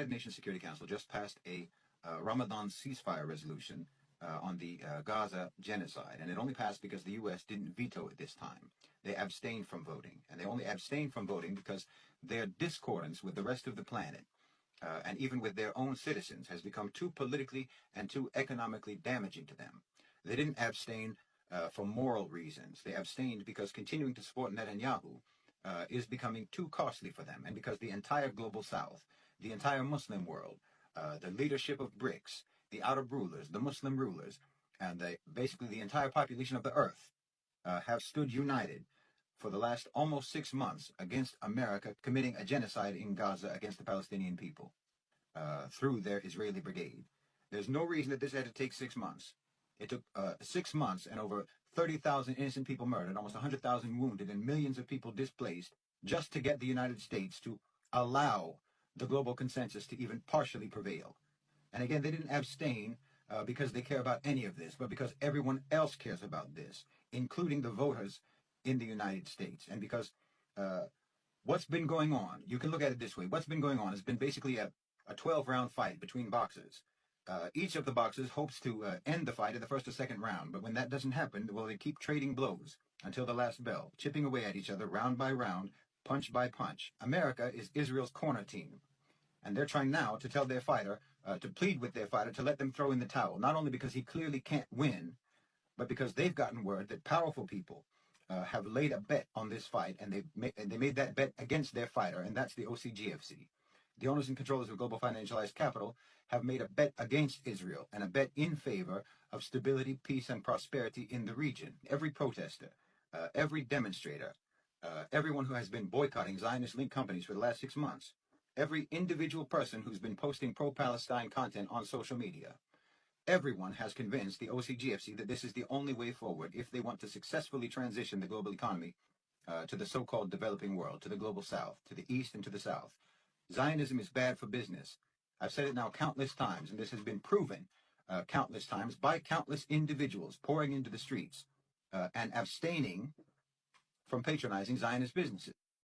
United Nations Security Council just passed a Ramadan ceasefire resolution on the Gaza genocide, and it only passed because the U.S. didn't veto it this time. They abstained from voting, and they only abstained from voting because their discordance with the rest of the planet, and even with their own citizens, has become too politically and too economically damaging to them. They didn't abstain for moral reasons. They abstained because continuing to support Netanyahu is becoming too costly for them, and because the entire global South, the entire Muslim world, the leadership of BRICS, the Arab rulers, the Muslim rulers, and basically the entire population of the earth have stood united for the last almost 6 months against America committing a genocide in Gaza against the Palestinian people through their Israeli brigade. There's no reason that this had to take 6 months. It took 6 months and over 30,000 innocent people murdered, almost 100,000 wounded, and millions of people displaced just to get the United States to allow the global consensus to even partially prevail. And again, they didn't abstain because they care about any of this, but because everyone else cares about this, including the voters in the United States. And because what's been going on, you can look at it this way. What's been going on has been basically a 12-round fight between boxers. Each of the boxers hopes to end the fight in the first or second round, but when that doesn't happen, well, they keep trading blows until the last bell, chipping away at each other round by round, punch by punch. America is Israel's corner team, and they're trying now to tell their fighter, to plead with their fighter to let them throw in the towel, not only because he clearly can't win, but because they've gotten word that powerful people have laid a bet on this fight, and they made that bet against their fighter, and that's the OCGFC. The owners and controllers of global financialized capital have made a bet against Israel and a bet in favor of stability, peace, and prosperity in the region. Every protester, every demonstrator, everyone who has been boycotting Zionist-linked companies for the last 6 months, every individual person who's been posting pro-Palestine content on social media, everyone has convinced the OCGFC that this is the only way forward if they want to successfully transition the global economy to the so-called developing world, to the global South, to the East and to the South. Zionism is bad for business. I've said it now countless times, and this has been proven countless times by countless individuals pouring into the streets and abstaining from patronizing Zionist businesses.